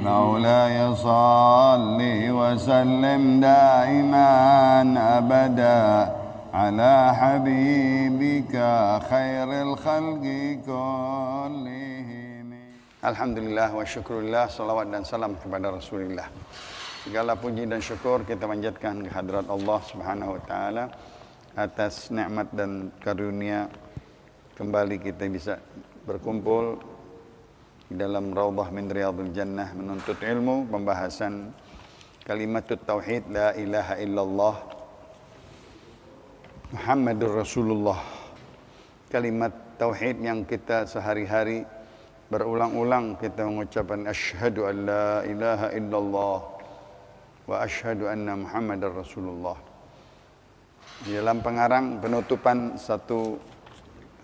مولاي صل وسلم دائما أبدا على حبيبك خير الخلق كلهم. Alhamdulillah wa syukurillah, salawat dan salam kepada Rasulullah. Segala puji dan syukur kita panjatkan kehadrat Allah Subhanahu wa taala atas nikmat dan karunia kembali kita bisa berkumpul di dalam Raudhah min Riyadhil Jannah menuntut ilmu, pembahasan kalimatut tauhid la ilaha illallah Muhammadur Rasulullah. Kalimat tauhid yang kita sehari-hari berulang-ulang kita mengucapkan asyhadu an la ilaha illallah wa asyhadu anna Muhammadar Rasulullah. Di dalam pengarang penutupan satu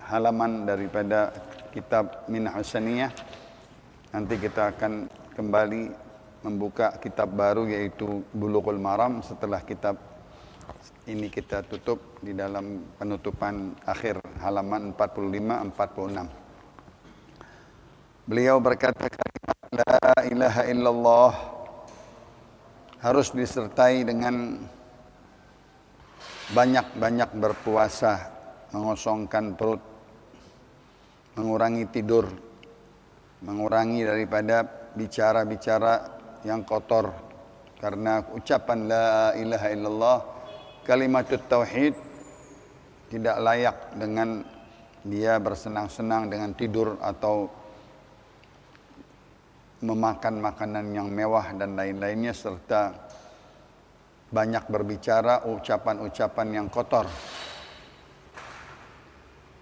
halaman daripada kitab Minhaj Husaniyah, nanti kita akan kembali membuka kitab baru yaitu Bulughul Maram setelah kitab ini kita tutup di dalam penutupan akhir halaman 45-46. Beliau berkata kalimat la ilaha illallah harus disertai dengan banyak-banyak berpuasa, mengosongkan perut, mengurangi tidur, mengurangi daripada bicara-bicara yang kotor. Karena ucapan la ilaha illallah, kalimatut tauhid, tidak layak dengan dia bersenang-senang dengan tidur atau memakan makanan yang mewah dan lain-lainnya, serta banyak berbicara ucapan-ucapan yang kotor.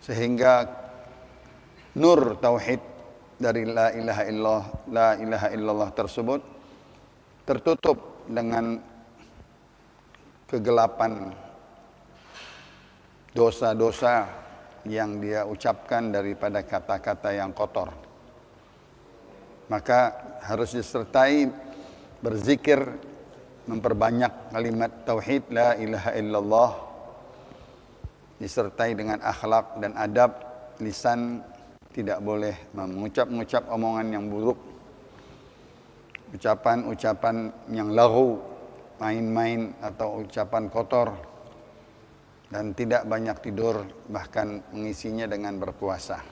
Sehingga nur tauhid dari la ilaha illallah tersebut tertutup dengan kegelapan dosa-dosa yang dia ucapkan daripada kata-kata yang kotor. Maka harus disertai berzikir, memperbanyak kalimat tauhid la ilaha illallah, disertai dengan akhlak dan adab lisan. Tidak boleh mengucap omongan yang buruk, ucapan-ucapan yang laghu, main-main atau ucapan kotor, dan tidak banyak tidur, bahkan mengisinya dengan berpuasa.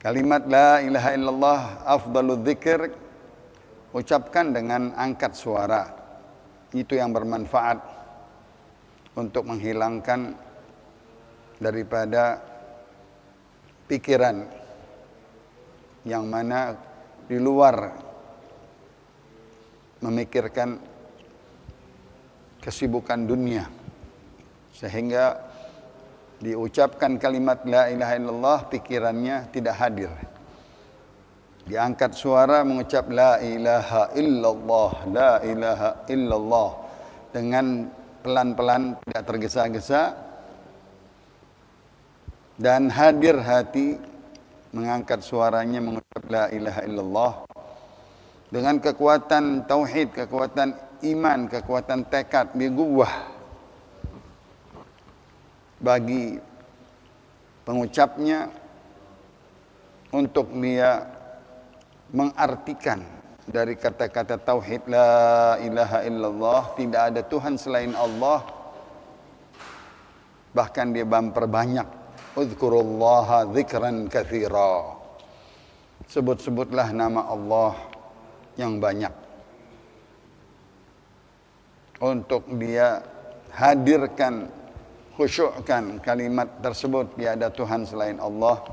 Kalimat la ilaha illallah afdalul dzikr, ucapkan dengan angkat suara. Itu yang bermanfaat untuk menghilangkan daripada pikiran yang mana di luar memikirkan kesibukan dunia, sehingga diucapkan kalimat la ilaha illallah pikirannya tidak hadir. Diangkat suara mengucap la ilaha illallah, la ilaha illallah dengan pelan-pelan, tidak tergesa-gesa, dan hadir hati mengangkat suaranya mengucap la ilaha illallah dengan kekuatan tauhid, kekuatan iman, kekuatan tekad, biguwah bagi pengucapnya untuk dia mengartikan dari kata-kata tauhid la ilaha illallah, tidak ada Tuhan selain Allah. Bahkan dia memperbanyak uzkurullaha dzikran katsira, sebut-sebutlah nama Allah yang banyak, untuk dia hadirkan, khusyukkan kalimat tersebut, tiada Tuhan selain Allah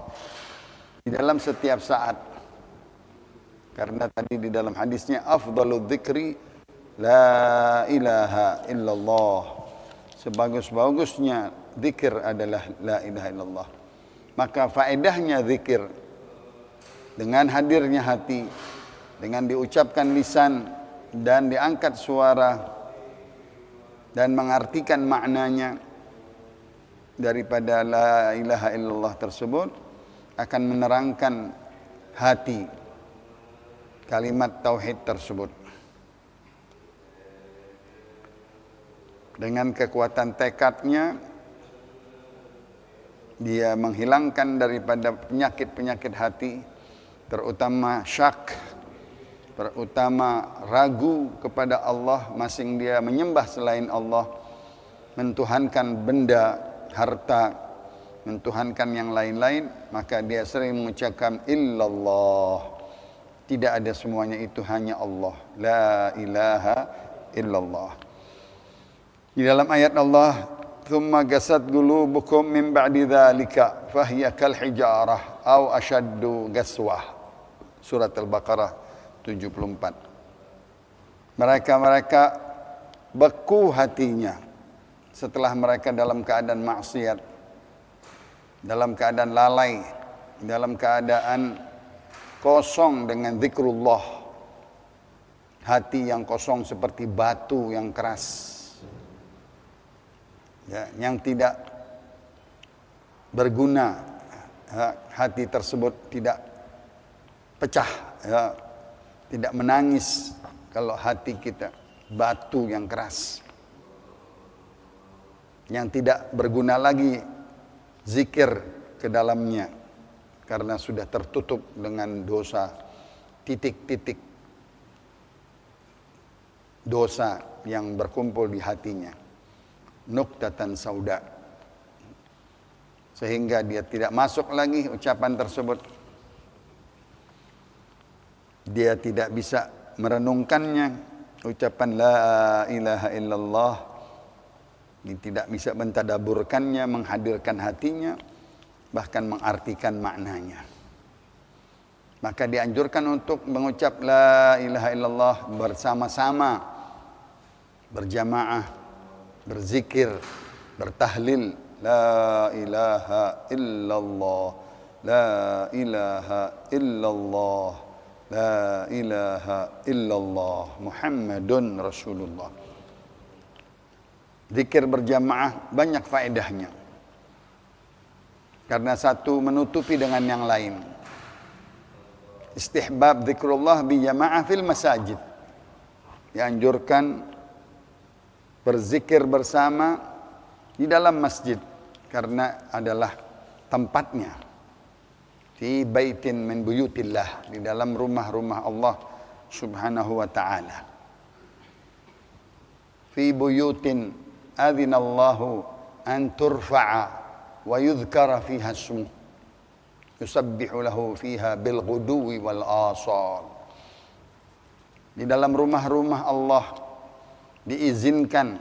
di dalam setiap saat. Karena tadi di dalam hadisnya afdalul dzikri la ilaha illallah, sebagus-bagusnya zikir adalah la ilaha illallah. Maka faedahnya zikir dengan hadirnya hati, dengan diucapkan lisan dan diangkat suara dan mengartikan maknanya daripada la ilaha illallah tersebut, akan menerangkan hati kalimat tauhid tersebut. Dengan kekuatan tekadnya, dia menghilangkan daripada penyakit-penyakit hati, terutama syak, terutama ragu kepada Allah, masing dia menyembah selain Allah, mentuhankan benda, harta, mentuhankan yang lain-lain, maka dia sering mengucapkan illallah. Tidak ada semuanya itu, hanya Allah. La ilaha illallah. Di dalam ayat Allah, thumma gasat qulubukum min ba'di dzalika fahiya kal hijarah aw ashaddu gaswah. Surat Al-Baqarah 74. Mereka beku hatinya setelah mereka dalam keadaan maksiat, dalam keadaan lalai, dalam keadaan kosong dengan zikrullah. Hati yang kosong seperti batu yang keras, ya, yang tidak berguna. Hati tersebut tidak pecah, ya, tidak menangis. Kalau hati kita batu yang keras, yang tidak berguna lagi zikir ke dalamnya, karena sudah tertutup dengan dosa, titik-titik dosa yang berkumpul di hatinya, nuktatan sauda, sehingga dia tidak masuk lagi ucapan tersebut. Dia tidak bisa merenungkannya, ucapan la ilaha illallah. Dia tidak bisa mentadaburkannya, menghadirkan hatinya, bahkan mengartikan maknanya. Maka dianjurkan untuk mengucap la ilaha illallah bersama-sama, berjamaah, berzikir, bertahlil. La ilaha illallah, la ilaha illallah, la ilaha illallah, Muhammadun Rasulullah. Zikir berjamaah banyak faedahnya, karena satu menutupi dengan yang lain. Istihbab zikrullah bi jamaah fil masajid. Dianjurkan berzikir bersama di dalam masjid, karena adalah tempatnya. Fi baitin min buyutillah, di dalam rumah-rumah Allah Subhanahu wa ta'ala. Fi buyutin adzinallahu an turfa'a wa yudhkara fiha ismuh yusabbihu lahu fiha bil ghuduwi wal asal. Di dalam rumah-rumah Allah diizinkan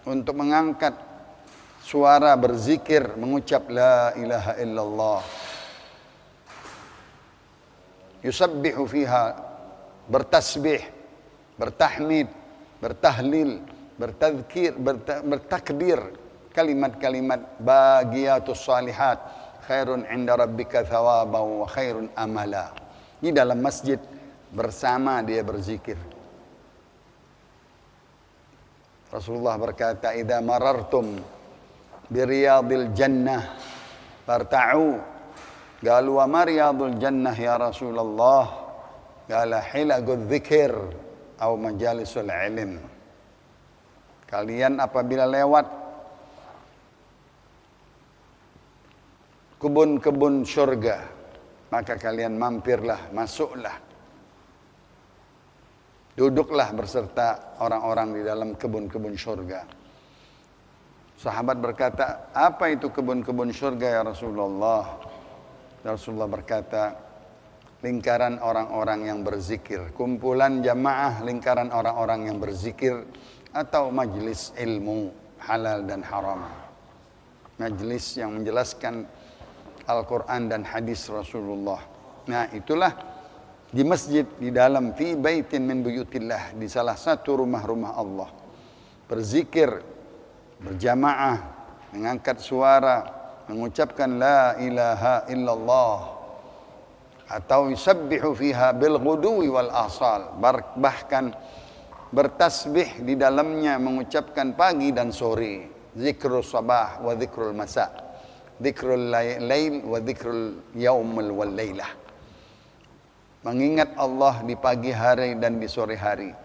untuk mengangkat suara berzikir, mengucap la ilaha illallah. Yusabbihu fiha, bertasbih, bertahmid, bertahlil, bertazkir, bertakbir, kalimat-kalimat bagiyatus salihat, khairun inda rabbika thawaban wa khairun amala. Di dalam masjid bersama dia berzikir. Rasulullah berkata, idza marartum biriyadil jannah farta'u. Qalu wa ma riyadul jannah ya Rasulullah? Qala hilaqudz dzikir atau majalisul ilm. Kalian apabila lewat kebun-kebun surga, maka kalian mampirlah, masuklah, duduklah berserta orang-orang di dalam kebun-kebun surga. Sahabat berkata, apa itu kebun-kebun surga ya Rasulullah? Rasulullah berkata, lingkaran orang-orang yang berzikir, kumpulan jamaah lingkaran orang-orang yang berzikir, atau majlis ilmu halal dan haram, majlis yang menjelaskan Al-Quran dan hadis Rasulullah. Nah, itulah di masjid, di dalam fi baitin min buyutillah, di salah satu rumah-rumah Allah, berzikir berjamaah, mengangkat suara, mengucapkan la ilaha illallah, atau yusabbihu fiha bil ghuduwi wal asal, bahkan bertasbih di dalamnya, mengucapkan pagi dan sore, zikrul sabah wa zikrul masa, zikrul lail wa zikrul yaumul wal lailah. Mengingat Allah di pagi hari dan di sore hari,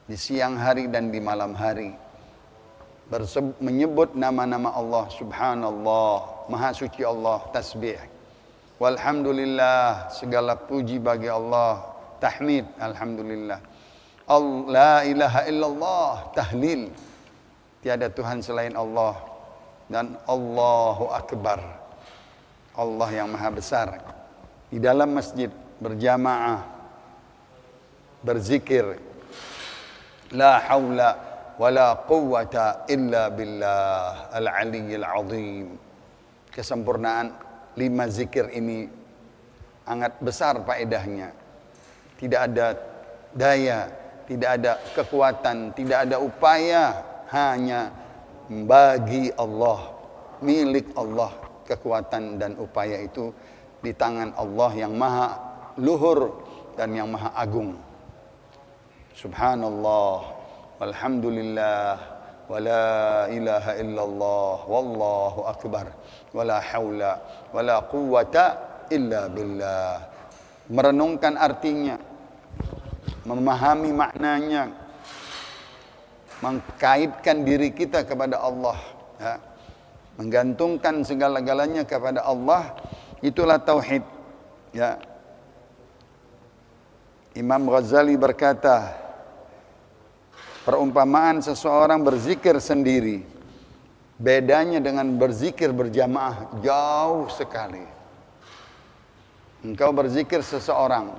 di siang hari dan di malam hari, menyebut nama-nama Allah, subhanallah, maha suci Allah, tasbih, walhamdulillah, segala puji bagi Allah, tahmid, alhamdulillah. La ilaha illallah, tahlil. Tiada Tuhan selain Allah. Dan Allahu Akbar, Allah yang maha besar. Di dalam masjid berjamaah berzikir la haula wala quwwata illa billah al-aliyyil azim. Kesempurnaan 5 zikir ini sangat besar faedahnya. Tidak ada daya, tidak ada kekuatan, tidak ada upaya, hanya bagi Allah, milik Allah. Kekuatan dan upaya itu di tangan Allah yang maha luhur dan yang maha agung. Subhanallah, walhamdulillah, wala ilaha illallah, wallahu akbar, wala haula wala quwwata illa billah. Merenungkan artinya, memahami maknanya, mengkaitkan diri kita kepada Allah, ya, menggantungkan segala-galanya kepada Allah, itulah tauhid. Ya. Imam Ghazali berkata, perumpamaan seseorang berzikir sendiri bedanya dengan berzikir berjamaah jauh sekali. Engkau berzikir seseorang,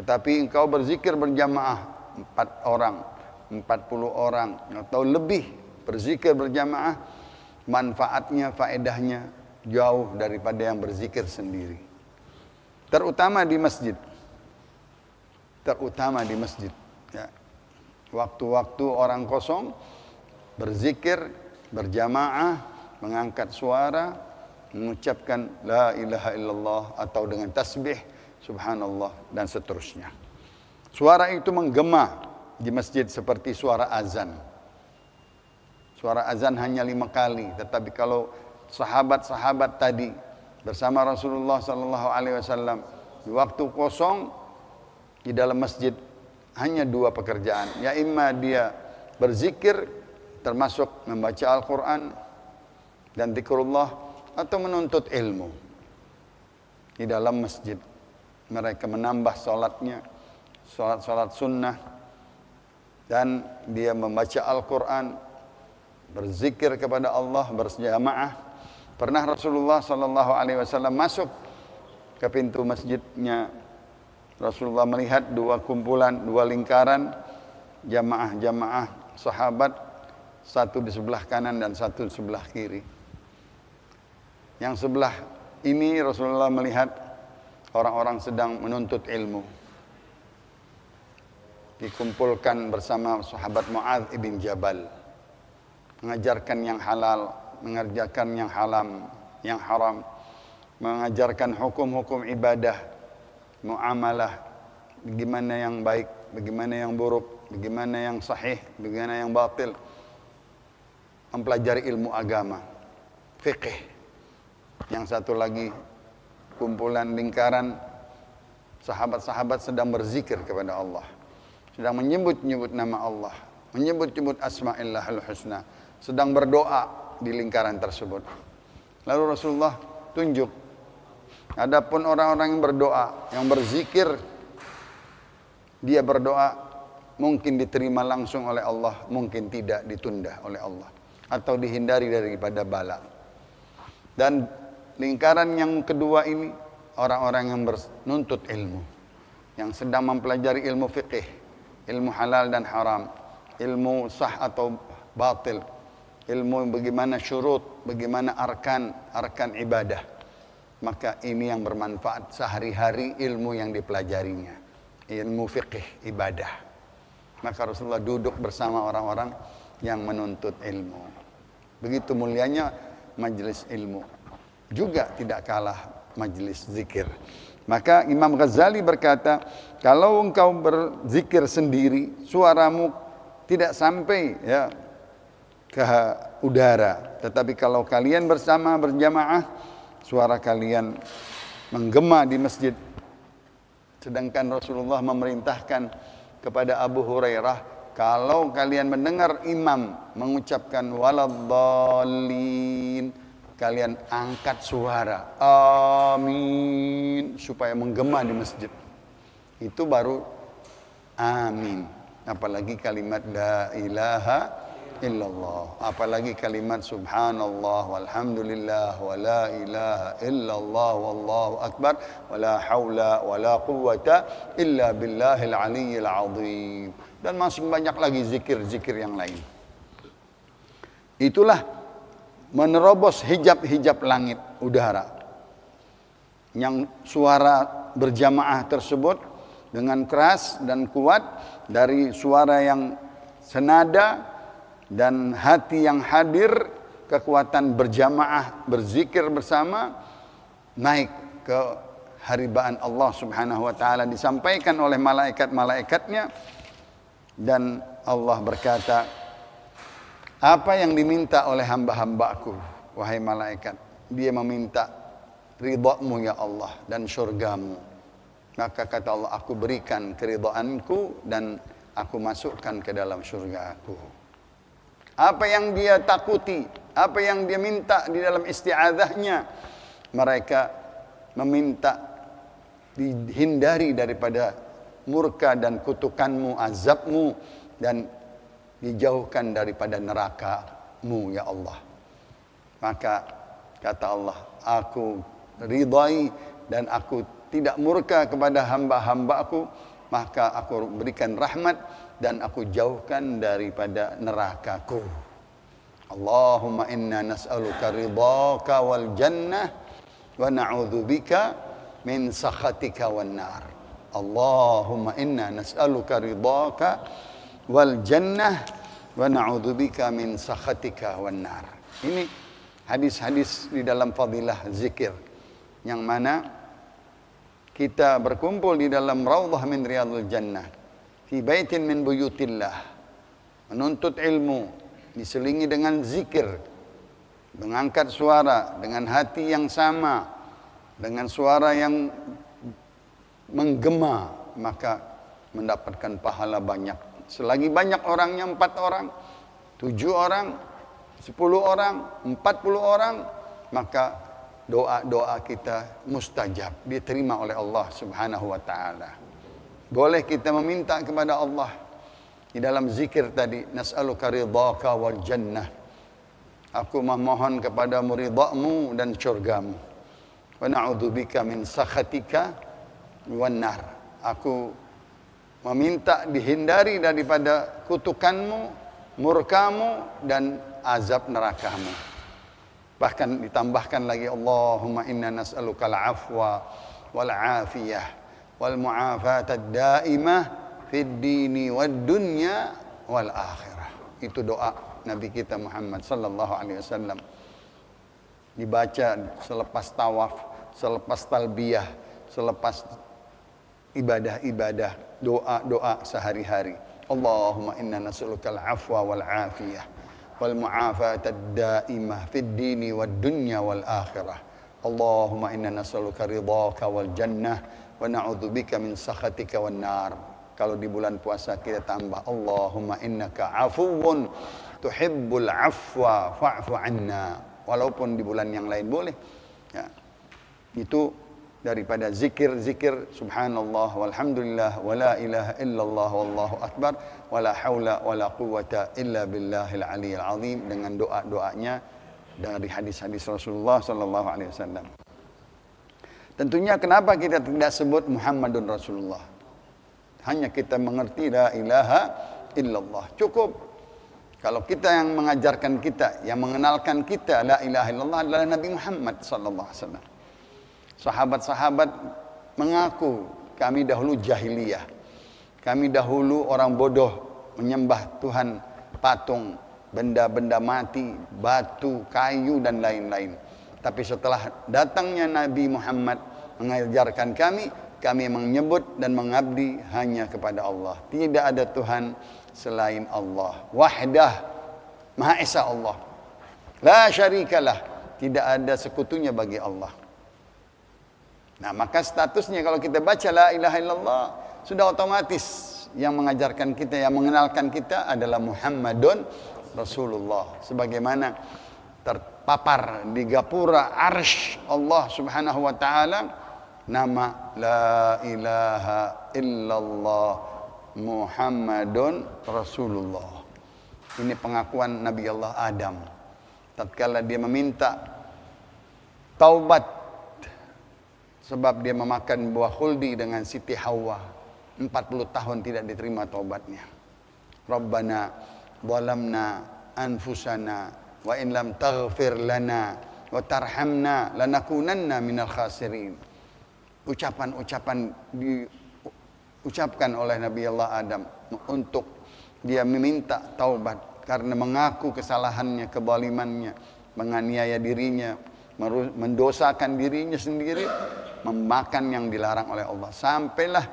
tetapi engkau berzikir berjamaah 4 orang, 40 orang atau lebih berzikir berjamaah, manfaatnya, faedahnya jauh daripada yang berzikir sendiri. Terutama di masjid. Terutama di masjid. Ya. Waktu-waktu orang kosong berzikir berjamaah, mengangkat suara, mengucapkan la ilaha illallah atau dengan tasbih subhanallah dan seterusnya. Suara itu menggema di masjid seperti suara azan. Suara azan hanya 5 kali, tetapi kalau sahabat-sahabat tadi bersama Rasulullah sallallahu alaihi wasallam di waktu kosong di dalam masjid hanya 2 pekerjaan. Ya imma dia berzikir termasuk membaca Al-Qur'an dan zikrullah atau menuntut ilmu. Di dalam masjid mereka menambah salatnya, salat sunnah, dan dia membaca Al-Quran, berzikir kepada Allah berjamaah. Pernah Rasulullah sallallahu alaihi wasallam masuk ke pintu masjidnya. Rasulullah melihat 2 kumpulan, 2 lingkaran jamaah sahabat, satu di sebelah kanan dan satu di sebelah kiri. Yang sebelah ini Rasulullah melihat orang-orang sedang menuntut ilmu. Dikumpulkan bersama sahabat Mu'adz ibn Jabal, mengajarkan yang halal, mengerjakan yang haram, mengajarkan hukum-hukum ibadah, muamalah, bagaimana yang baik, bagaimana yang buruk, bagaimana yang sahih, bagaimana yang batil, mempelajari ilmu agama, fikih. Yang satu lagi kumpulan lingkaran sahabat-sahabat sedang berzikir kepada Allah, sedang menyebut-nyebut nama Allah, menyebut-nyebut asma'illahil husna, sedang berdoa di lingkaran tersebut. Lalu Rasulullah tunjuk, adapun orang-orang yang berdoa, yang berzikir, dia berdoa mungkin diterima langsung oleh Allah, mungkin tidak, ditunda oleh Allah atau dihindari daripada bala. Dan lingkaran yang kedua ini orang-orang yang menuntut ilmu, yang sedang mempelajari ilmu fikih, ilmu halal dan haram, ilmu sah atau batil, ilmu bagaimana syurut, bagaimana arkan ibadah. Maka ini yang bermanfaat sehari-hari, ilmu yang dipelajarinya, ilmu fikih ibadah. Maka Rasulullah duduk bersama orang-orang yang menuntut ilmu. Begitu mulianya majelis ilmu, juga tidak kalah majelis zikir. Maka Imam Ghazali berkata, kalau engkau berzikir sendiri, suaramu tidak sampai ya ke udara. Tetapi kalau kalian bersama berjamaah, suara kalian menggema di masjid. Sedangkan Rasulullah memerintahkan kepada Abu Hurairah, kalau kalian mendengar imam mengucapkan waladhdallin, kalian angkat suara amin supaya menggema di masjid. Itu baru amin. Apalagi kalimat la ilaha illallah, apalagi kalimat subhanallah walhamdulillah wa la ilaha illallah wallahu akbar wa la haula wa la quwwata illa billahil aliyyil azim, dan masih banyak lagi zikir-zikir yang lain. Itulah menerobos hijab-hijab langit udara, yang suara berjamaah tersebut dengan keras dan kuat dari suara yang senada dan hati yang hadir, kekuatan berjamaah berzikir bersama naik ke haribaan Allah Subhanahu wa taala, disampaikan oleh malaikat-malaikatnya, dan Allah berkata, apa yang diminta oleh hamba-hambaku wahai malaikat? Dia meminta ridhamu ya Allah dan syurgamu. Maka kata Allah, aku berikan keridhaanku dan aku masukkan ke dalam syurgaku. Apa yang dia takuti, apa yang dia minta di dalam isti'adzahnya, mereka meminta dihindari daripada murka dan kutukanmu, azabmu, dan dijauhkan daripada neraka-Mu ya Allah. Maka kata Allah, aku ridai dan aku tidak murka kepada hamba-hambaku, maka aku berikan rahmat dan aku jauhkan daripada nerakaku. Allahumma inna nas'aluka ridhaka wal jannah wa na'udzubika min sakhatika wan nar. Allahumma inna nas'aluka ridhaka wal jannah wa na'udzubika min sakhatika wan nar. Ini hadis-hadis di dalam fadilah zikir, yang mana kita berkumpul di dalam raudhah min riyadhil jannah, fi baitin min buyutillah, menuntut ilmu, diselingi dengan zikir, mengangkat suara dengan hati yang sama, dengan suara yang menggema, maka mendapatkan pahala banyak. Selagi banyak orangnya, 4 orang, 7 orang, 10 orang, 40 orang, maka doa-doa kita mustajab, diterima oleh Allah Subhanahu wa taala. Boleh kita meminta kepada Allah di dalam zikir tadi, nas'aluka ridhaka wal jannah. Aku memohon kepadamu ridhamu dan syurgamu. Wa na'udzubika min sakhatika wan nar. Aku meminta dihindari daripada kutukanmu, murkamu, dan azab nerakamu. Bahkan ditambahkan lagi, Allahumma inna nas'aluka al-afwa wal afiyah wal mu'afata ad-daimah fid dini wad dunya wal akhirah. Itu doa Nabi kita Muhammad sallallahu alaihi wasallam. Dibaca selepas tawaf, selepas talbiyah, selepas ibadah-ibadah, doa-doa sehari-hari. Allahumma inna nas'aluka al-afwa wal afiyah wal mu'afata ad-daimah fid dini wad dunya wal akhirah. Allahumma inna nas'aluka ridhaka wal jannah wa na'udzubika min sakhatika wan nar. Kalau di bulan puasa kita tambah, Allahumma innaka afuwun tuhibbul afwa fa'fu anna. Walaupun di bulan yang lain boleh ya. Itu daripada zikir-zikir subhanallah walhamdulillah wa la ilaha illallah wallahu akbar wa la haula wa la quwwata illa billahil aliyyil azim, dengan doa-doanya dari hadis-hadis Rasulullah sallallahu alaihi wasallam. Tentunya kenapa kita tidak sebut Muhammadun Rasulullah? Hanya kita mengerti la ilaha illallah. Cukup. Kalau kita yang mengajarkan kita, yang mengenalkan kita la ilaha illallah adalah Nabi Muhammad sallallahu alaihi wasallam. Sahabat-sahabat mengaku kami dahulu jahiliyah. Kami dahulu orang bodoh, menyembah Tuhan patung, benda-benda mati, batu, kayu dan lain-lain. Tapi setelah datangnya Nabi Muhammad mengajarkan kami menyebut dan mengabdi hanya kepada Allah. Tidak ada Tuhan selain Allah. Wahdah, Maha Esa Allah. La syarikalah, tidak ada sekutunya bagi Allah. Nah, maka statusnya kalau kita baca la ilaha illallah, sudah otomatis yang mengajarkan kita, yang mengenalkan kita adalah Muhammadun Rasulullah. Sebagaimana terpapar di gapura arsy Allah Subhanahu wa taala nama la ilaha illallah Muhammadun Rasulullah. Ini pengakuan Nabi Allah Adam. Tatkala dia meminta taubat sebab dia memakan buah khuldi dengan Siti Hawa, 40 tahun tidak diterima taubatnya. Rabbana zalamna anfusana wa in lam taghfir lana wa tarhamna lanakunanna minal khasirin. Ucapan-ucapan diucapkan oleh Nabi Allah Adam untuk dia meminta taubat karena mengaku kesalahannya, kezalimannya, menganiaya dirinya, mendosakan dirinya sendiri, memakan yang dilarang oleh Allah. Sampailah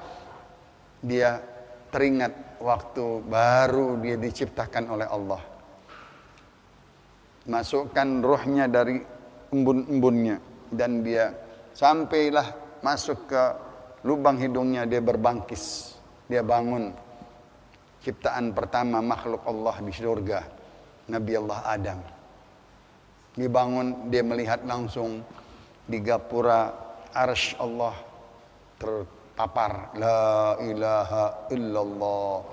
dia teringat waktu baru dia diciptakan oleh Allah. Masukkan ruhnya dari embun-embunnya dan dia sampailah masuk ke lubang hidungnya, dia berbangkis, dia bangun. Ciptaan pertama makhluk Allah di surga, Nabi Allah Adam. Dia bangun, dia melihat langsung di gapura arsy Allah terpapar la ilaha illallah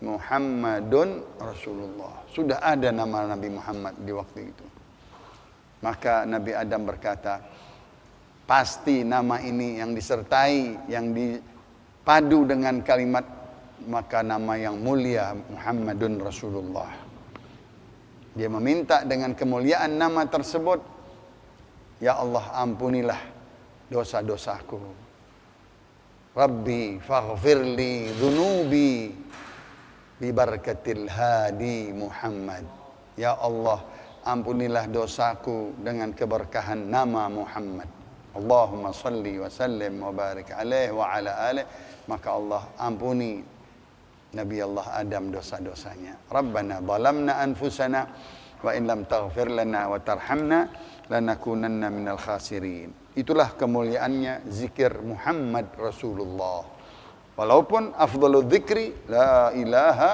Muhammadun Rasulullah. Sudah ada nama Nabi Muhammad di waktu itu. Maka Nabi Adam berkata, pasti nama ini yang disertai, yang dipadu dengan kalimat, maka nama yang mulia Muhammadun Rasulullah. Dia meminta dengan kemuliaan nama tersebut, ya Allah ampunilah dosa-dosaku. Rabbi faghfirli dhunubi bibarakatil hadi Muhammad. Ya Allah ampunilah dosaku dengan keberkahan nama Muhammad. Allahumma salli wa sallim wa barik alaihi wa ala alihi. Maka Allah ampuni Nabi Allah Adam dosa-dosanya. Rabbana zalamna anfusana wa in lam taghfir lana wa tarhamna lanakunanna minal khasirin. Itulah kemuliaannya zikir Muhammad Rasulullah. Walaupun afdhalul dzikri la ilaha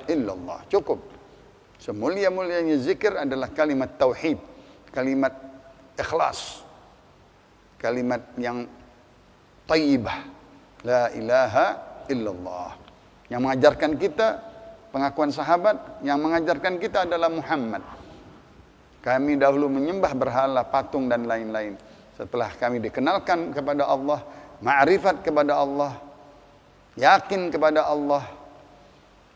illallah. Cukup. Semulia-mulianya zikir adalah kalimat tauhid, kalimat ikhlas, kalimat yang thayyibah. La ilaha illallah. Yang mengajarkan kita, pengakuan sahabat, yang mengajarkan kita adalah Muhammad. Kami dahulu menyembah berhala, patung dan lain-lain. Setelah kami dikenalkan kepada Allah, ma'rifat kepada Allah, yakin kepada Allah,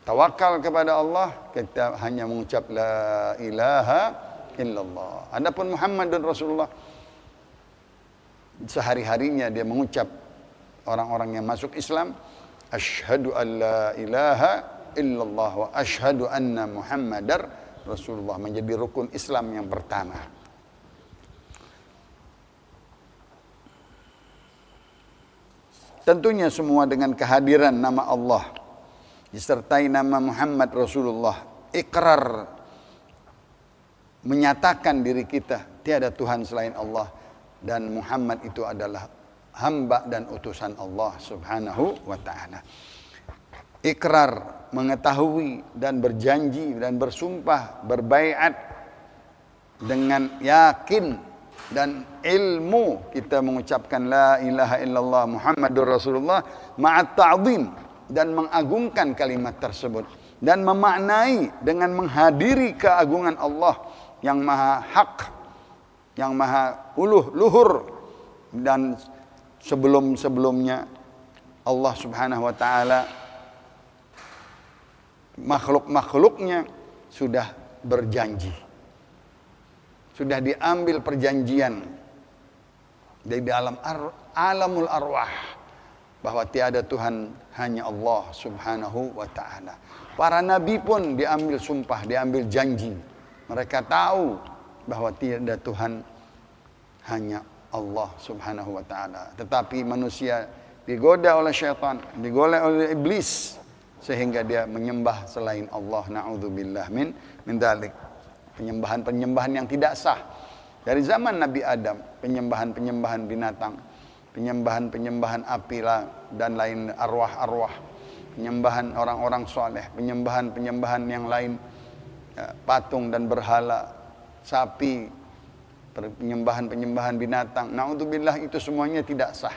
tawakal kepada Allah, kita hanya mengucap la ilaha illallah. Adapun Muhammad dan Rasulullah, sehari-harinya dia mengucap, orang-orang yang masuk Islam, asyhadu an la ilaha illallah wa asyhadu anna Muhammadar Rasulullah, menjadi rukun Islam yang pertama. Tentunya semua dengan kehadiran nama Allah disertai nama Muhammad Rasulullah, ikrar menyatakan diri kita tiada Tuhan selain Allah dan Muhammad itu adalah hamba dan utusan Allah subhanahu wa ta'ala. Ikrar, mengetahui dan berjanji dan bersumpah, berbaiat dengan yakin dan ilmu kita mengucapkan la ilaha illallah Muhammadur Rasulullah ma'at ta'zim, dan mengagungkan kalimat tersebut dan memaknai dengan menghadiri keagungan Allah yang maha hak, yang maha luhur, dan sebelum-sebelumnya Allah subhanahu wa ta'ala makhluk-makhluknya sudah berjanji, sudah diambil perjanjian dari dalam alamul arwah bahwa tiada Tuhan hanya Allah subhanahu wa ta'ala. Para nabi pun diambil sumpah, diambil janji. Mereka tahu bahwa tiada Tuhan hanya Allah subhanahu wa ta'ala. Tetapi manusia digoda oleh syaitan, digoda oleh iblis, sehingga dia menyembah selain Allah. Na'udzubillah min dzalik. Penyembahan-penyembahan yang tidak sah. Dari zaman Nabi Adam, penyembahan-penyembahan binatang, penyembahan-penyembahan api dan lain arwah-arwah, penyembahan orang-orang soleh, penyembahan-penyembahan yang lain, patung dan berhala, sapi, penyembahan-penyembahan binatang. Na'udzubillah, itu semuanya tidak sah.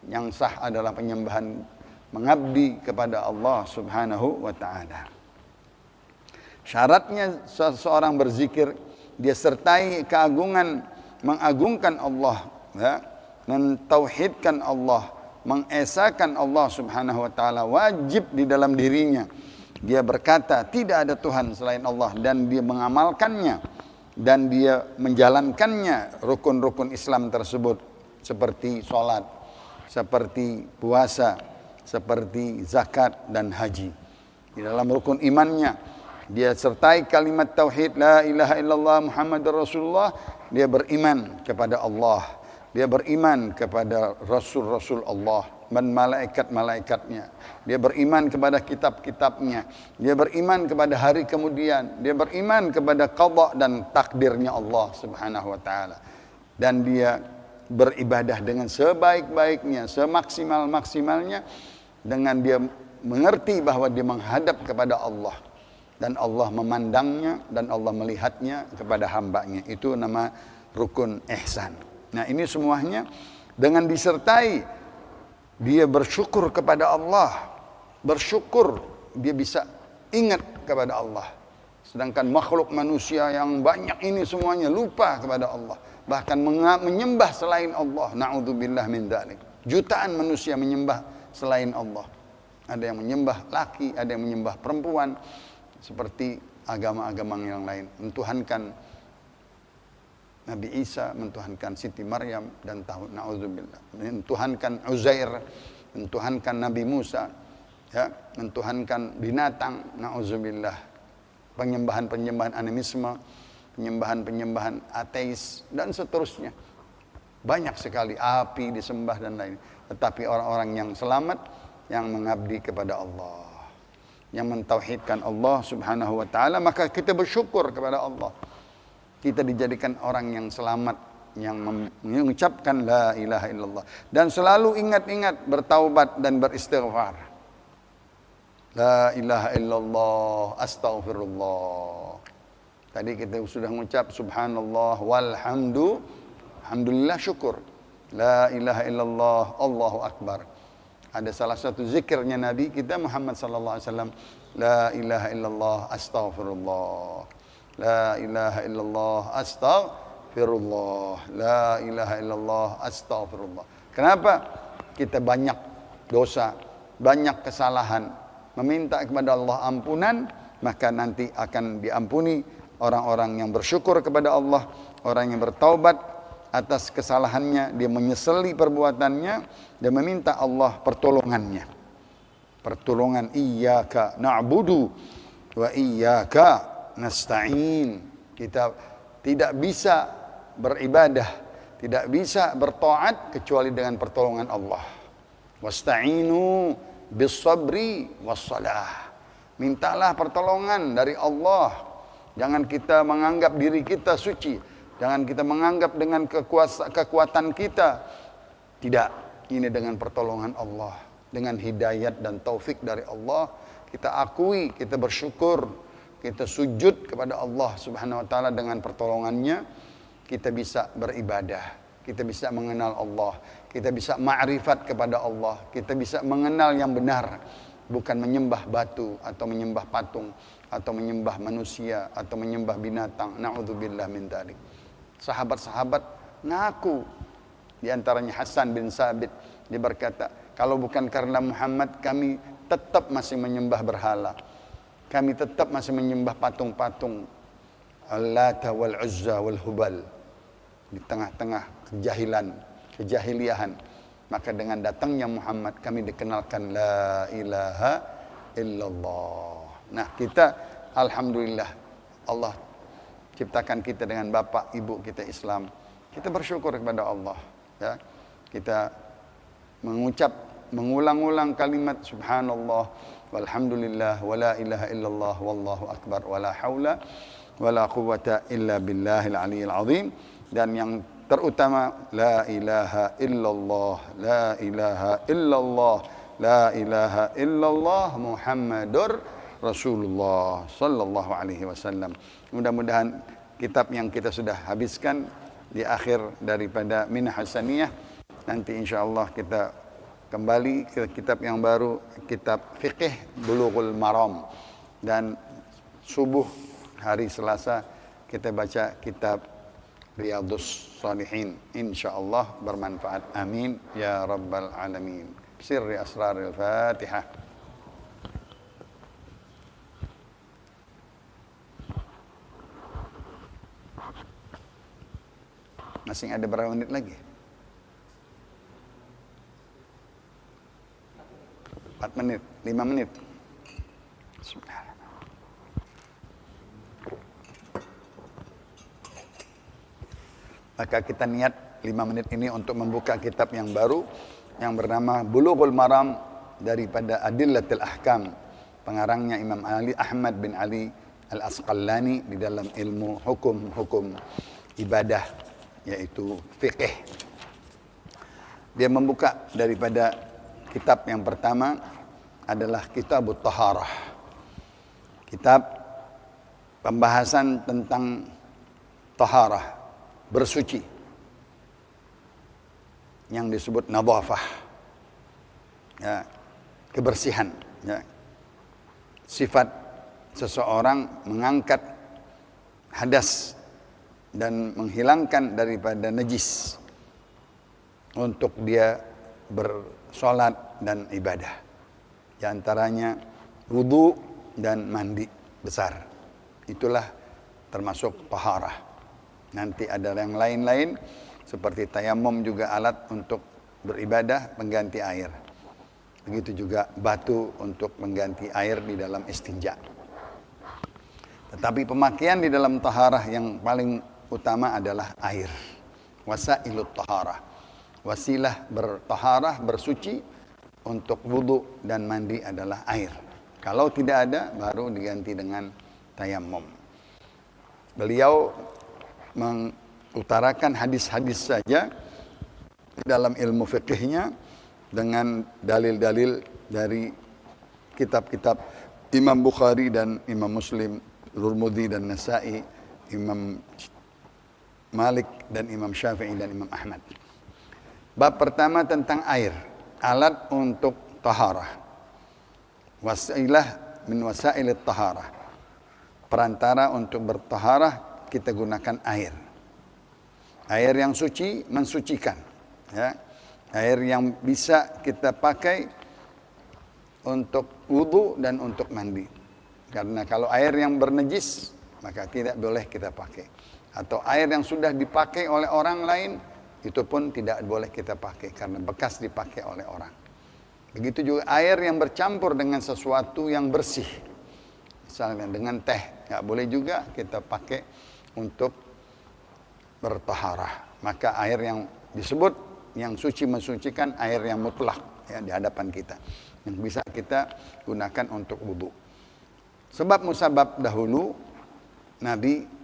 Yang sah adalah penyembahan mengabdi kepada Allah Subhanahu wa taala. Syaratnya seseorang berzikir dia sertai keagungan, mengagungkan Allah, ya, mentauhidkan Allah, mengesakan Allah Subhanahu wa taala wajib di dalam dirinya. Dia berkata tidak ada Tuhan selain Allah dan dia mengamalkannya dan dia menjalankannya rukun-rukun Islam tersebut seperti sholat, seperti puasa, seperti zakat dan haji. Di dalam rukun imannya dia sertai kalimat tauhid la ilaha illallah Muhammadur Rasulullah, dia beriman kepada Allah, dia beriman kepada rasul-rasul Allah dan malaikat-malaikatnya, dia beriman kepada kitab-kitabnya, dia beriman kepada hari kemudian, dia beriman kepada qada dan takdirnya Allah Subhanahu wa taala, dan dia beribadah dengan sebaik-baiknya, semaksimal-maksimalnya, dengan dia mengerti bahwa dia menghadap kepada Allah dan Allah memandangnya dan Allah melihatnya kepada hambanya. Itu nama rukun ihsan. Nah, ini semuanya dengan disertai dia bersyukur kepada Allah. Bersyukur dia bisa ingat kepada Allah. Sedangkan makhluk manusia yang banyak ini semuanya lupa kepada Allah, bahkan menyembah selain Allah. Na'udzubillah min dzalik. Jutaan manusia menyembah selain Allah. Ada yang menyembah laki, ada yang menyembah perempuan, seperti agama-agama yang lain, mentuhankan Nabi Isa, mentuhankan Siti Maryam dan na'udzubillah, mentuhankan Uzair, mentuhankan Nabi Musa, ya, mentuhankan binatang, na'udzubillah, penyembahan-penyembahan animisme, penyembahan-penyembahan ateis dan seterusnya. Banyak sekali, api disembah dan lain. Tetapi orang-orang yang selamat yang mengabdi kepada Allah, yang mentauhidkan Allah Subhanahu wa taala, maka kita bersyukur kepada Allah. Kita dijadikan orang yang selamat, yang mengucapkan la ilaha illallah dan selalu ingat-ingat bertaubat dan beristighfar. La ilaha illallah, astaghfirullah. Tadi kita sudah mengucap subhanallah alhamdulillah, syukur. La ilaha illallah, Allahu akbar. Ada salah satu zikirnya Nabi kita Muhammad sallallahu alaihi wasallam, la ilaha illallah astaghfirullah, la ilaha illallah astaghfirullah, la ilaha illallah astaghfirullah. Kenapa? Kita banyak dosa, banyak kesalahan, meminta kepada Allah ampunan, maka nanti akan diampuni orang-orang yang bersyukur kepada Allah, orang yang bertaubat atas kesalahannya, dia menyesali perbuatannya dan meminta Allah pertolongannya. Pertolongan, iyyaka na'budu wa iyyaka nasta'in. Kita tidak bisa beribadah, tidak bisa bertaat kecuali dengan pertolongan Allah. Wasta'inu bis sabri was salah. Mintalah pertolongan dari Allah. Jangan kita menganggap diri kita suci. Jangan kita menganggap dengan kekuatan kita. Tidak, ini dengan pertolongan Allah, dengan hidayat dan taufik dari Allah. Kita akui, kita bersyukur, kita sujud kepada Allah Subhanahu wa taala. Dengan pertolongannya kita bisa beribadah, kita bisa mengenal Allah, kita bisa ma'rifat kepada Allah, kita bisa mengenal yang benar, bukan menyembah batu atau menyembah patung atau menyembah manusia atau menyembah binatang. Na'udzubillah min dzalik. Sahabat-sahabat ngaku, di antaranya Hasan bin Sabit, dia berkata, kalau bukan karena Muhammad kami tetap masih menyembah berhala, kami tetap masih menyembah patung-patung Al-Lata wal Uzza wal Hubal di tengah-tengah kejahiliahan. Maka dengan datangnya Muhammad kami dikenalkan la ilaha illallah. Nah, kita alhamdulillah Allah ciptakan kita dengan bapak ibu kita Islam. Kita bersyukur kepada Allah, ya. Kita mengulang-ulang kalimat subhanallah walhamdulillah wala ilaha illallah wallahu akbar wala haula wala quwwata illa billahil aliyil azim. Dan yang terutama la ilaha illallah, la ilaha illallah, la ilaha illallah Muhammadur Rasulullah sallallahu alaihi wasallam. Mudah-mudahan kitab yang kita sudah habiskan di akhir daripada Minah Hasaniyah, nanti insyaallah kita kembali ke kitab yang baru, kitab Fiqh Bulughul Maram. Dan subuh hari Selasa kita baca kitab Riyadhus Shalihin. Insyaallah bermanfaat. Amin ya rabbal alamin. Sirri asraril Fatihah. Masih ada berapa menit lagi? 4 menit, 5 menit. Maka kita niat 5 menit ini untuk membuka kitab yang baru yang bernama Bulughul Maram daripada Adillatul Ahkam. Pengarangnya Imam Ali Ahmad bin Ali Al-Asqalani di dalam ilmu hukum-hukum ibadah, yaitu fiqh. Dia membuka daripada kitab yang pertama adalah Kitabut Taharah. Kitab pembahasan tentang taharah, bersuci, yang disebut nadhafah, ya, kebersihan, ya. Sifat seseorang mengangkat hadas dan menghilangkan daripada najis untuk dia bersolat dan ibadah. Di antaranya wudu dan mandi besar. Itulah termasuk taharah. Nanti ada yang lain-lain seperti tayamum, juga alat untuk beribadah pengganti air. Begitu juga batu untuk mengganti air di dalam istinja. Tetapi pemakaian di dalam taharah yang paling utama adalah air. Wasailut taharah. Wasilah bertaharah, bersuci untuk wudu dan mandi adalah air. Kalau tidak ada, baru diganti dengan tayamum. Beliau mengutarakan hadis-hadis saja dalam ilmu fikihnya dengan dalil-dalil dari kitab-kitab Imam Bukhari dan Imam Muslim, Tirmidzi dan Nasa'i, Imam Malik dan Imam Syafi'i dan Imam Ahmad. Bab pertama tentang air, alat untuk taharah. Wasilah min wasailit taharah. Perantara untuk bertaharah kita gunakan air. Air yang suci mensucikan, ya. Air yang bisa kita pakai untuk wudu dan untuk mandi. Karena kalau air yang bernajis, maka tidak boleh kita pakai. Atau air yang sudah dipakai oleh orang lain, itu pun tidak boleh kita pakai karena bekas dipakai oleh orang. Begitu juga air yang bercampur dengan sesuatu yang bersih. Misalnya dengan teh, nggak boleh juga kita pakai untuk bertaharah. Maka air yang disebut yang suci mensucikan, air yang mutlak, ya, di hadapan kita, yang bisa kita gunakan untuk wudu. Sebab musabab dahulu Nabi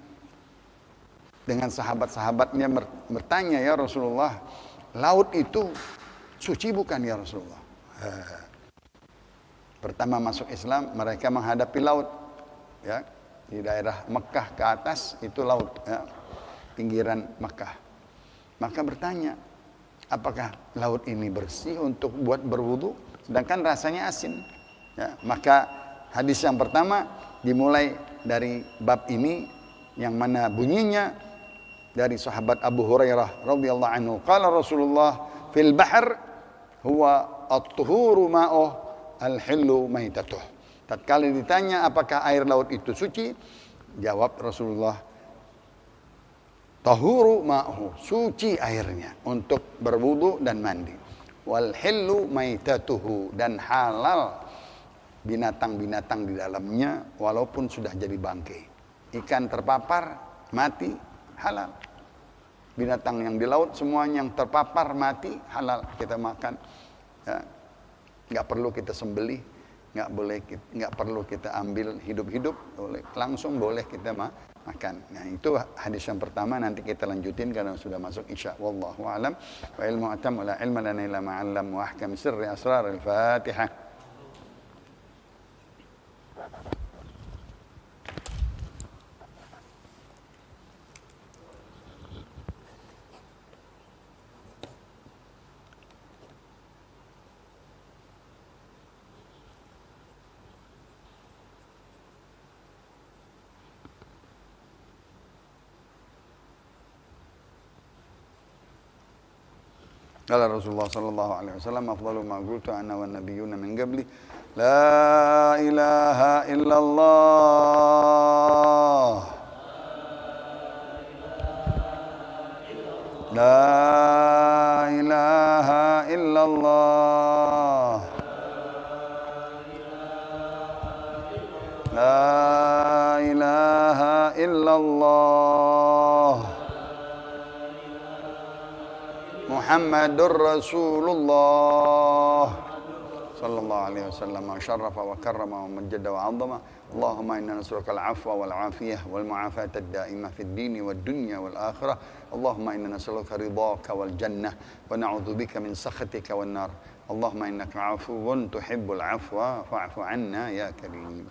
dengan sahabat-sahabatnya bertanya, ya Rasulullah, laut itu suci bukan ya Rasulullah? Pertama masuk Islam, mereka menghadapi laut, ya, di daerah Mekah ke atas itu laut, ya, pinggiran Mekah. Maka bertanya, apakah laut ini bersih untuk buat berwudu? Sedangkan rasanya asin. Ya, maka hadis yang pertama dimulai dari bab ini, yang mana bunyinya dari sahabat Abu Hurairah radhiyallahu anhu, qala Rasulullah fil bahr huwa at-tuhuru ma'uh al-hillu maitatuh. Tatkala ditanya apakah air laut itu suci, jawab Rasulullah, tahuru ma'uhu, suci airnya untuk berwudu dan mandi. Wal hillu maitatuhu, dan halal binatang-binatang di dalamnya walaupun sudah jadi bangkai. Ikan terpapar mati halal. Binatang yang di laut semuanya yang terpapar mati halal kita makan. Ya, nggak perlu kita sembelih, nggak perlu kita ambil hidup-hidup, langsung boleh kita makan. Nah, itu hadis yang pertama. Nanti kita lanjutin karena sudah masuk isya. Wallahu a'lam. Wa ilmu atam la ilma lana illa ma 'allam wa ahkam sirri asrar al-Fatihah. Qala Rasulullah sallallahu alaihi wasallam afdalu ma qultu ana wan nabiyyuna min qabli la ilaha illallah la ilaha illallah la ilaha illallah Muhammadur Rasulullah sallallahu alaihi wasallam syarrafa wa karrama wa majjada wa 'azzama Allahumma inna nas'aluka al-'afwa wal 'afiyah wal mu'afata ad-da'imah fid dini wad dunya wal akhirah Allahumma inna nas'aluka ridhaka wal jannah wa na'udzubika min sakhatika wan nar Allahumma innaka 'afuwun tuhibbul 'afwa fa'fu 'anna ya karim